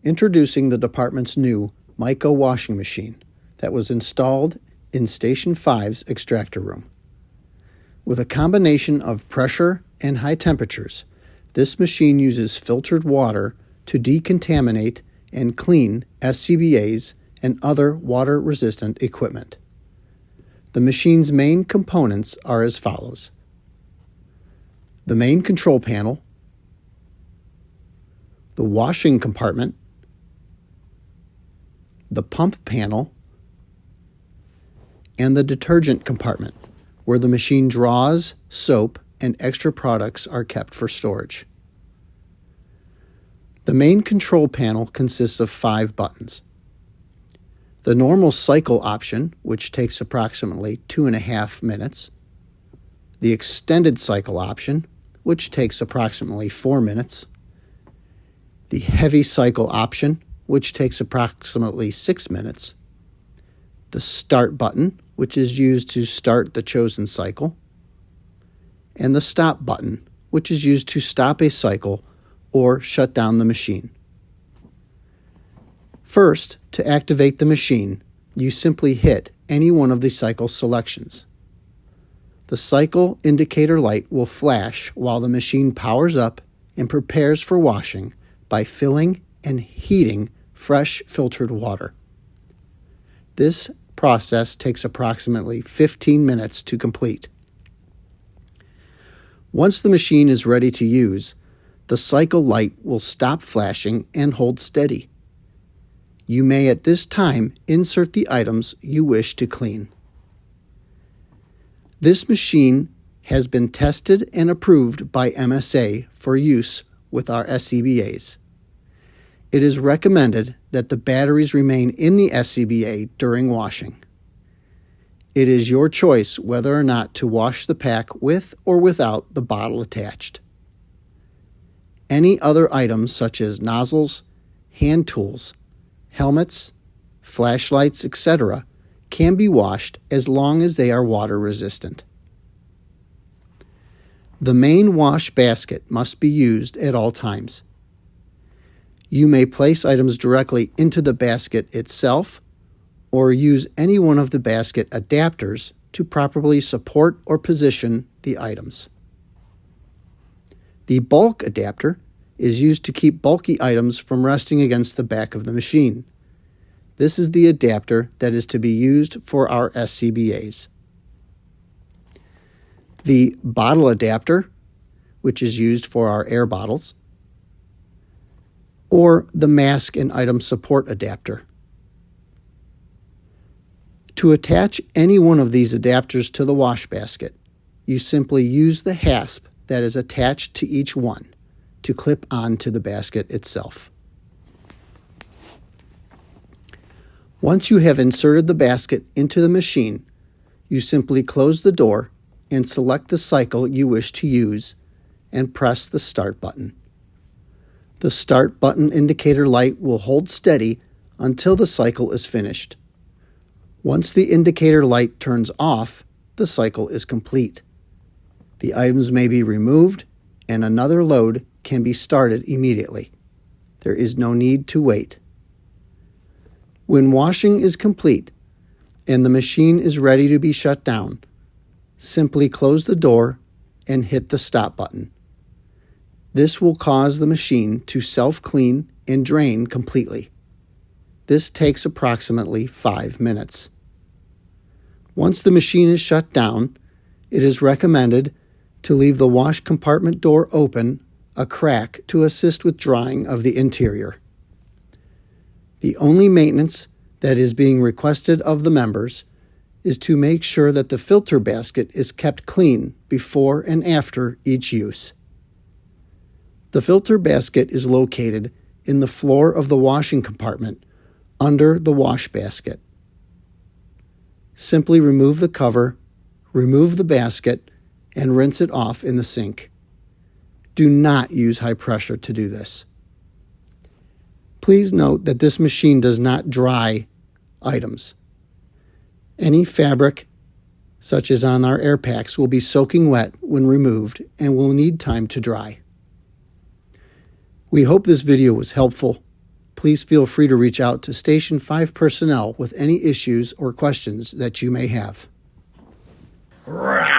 Introducing the department's new Meiko washing machine that was installed in Station 5's extractor room. With a combination of pressure and high temperatures, this machine uses filtered water to decontaminate and clean SCBAs and other water-resistant equipment. The machine's main components are as follows: the main control panel, the washing compartment, the pump panel, and the detergent compartment, where the machine draws soap and extra products are kept for storage. The main control panel consists of 5 buttons. The normal cycle option, which takes approximately 2.5 minutes. The extended cycle option, which takes approximately 4 minutes. The heavy cycle option, which takes approximately 6 minutes. The start button, which is used to start the chosen cycle. And the stop button, which is used to stop a cycle or shut down the machine. First, to activate the machine, you simply hit any one of the cycle selections. The cycle indicator light will flash while the machine powers up and prepares for washing by filling and heating fresh filtered water. This process takes approximately 15 minutes to complete. Once the machine is ready to use, the cycle light will stop flashing and hold steady. You may at this time insert the items you wish to clean. This machine has been tested and approved by MSA for use with our SCBAs. It is recommended that the batteries remain in the SCBA during washing. It is your choice whether or not to wash the pack with or without the bottle attached. Any other items such as nozzles, hand tools, helmets, flashlights, etc. can be washed as long as they are water resistant. The main wash basket must be used at all times. You may place items directly into the basket itself or use any one of the basket adapters to properly support or position the items. The bulk adapter is used to keep bulky items from resting against the back of the machine. This is the adapter that is to be used for our SCBAs. The bottle adapter, which is used for our air bottles, or the mask and item support adapter. To attach any one of these adapters to the wash basket, you simply use the hasp that is attached to each one to clip onto the basket itself. Once you have inserted the basket into the machine, you simply close the door and select the cycle you wish to use and press the start button. The start button indicator light will hold steady until the cycle is finished. Once the indicator light turns off, the cycle is complete. The items may be removed and another load can be started immediately. There is no need to wait. When washing is complete and the machine is ready to be shut down, simply close the door and hit the stop button. This will cause the machine to self-clean and drain completely. This takes approximately 5 minutes. Once the machine is shut down, it is recommended to leave the wash compartment door open a crack to assist with drying of the interior. The only maintenance that is being requested of the members is to make sure that the filter basket is kept clean before and after each use. The filter basket is located in the floor of the washing compartment under the wash basket. Simply remove the cover, remove the basket, and rinse it off in the sink. Do not use high pressure to do this. Please note that this machine does not dry items. Any fabric, such as on our air packs, will be soaking wet when removed and will need time to dry. We hope this video was helpful. Please feel free to reach out to Station 5 personnel with any issues or questions that you may have. Rah!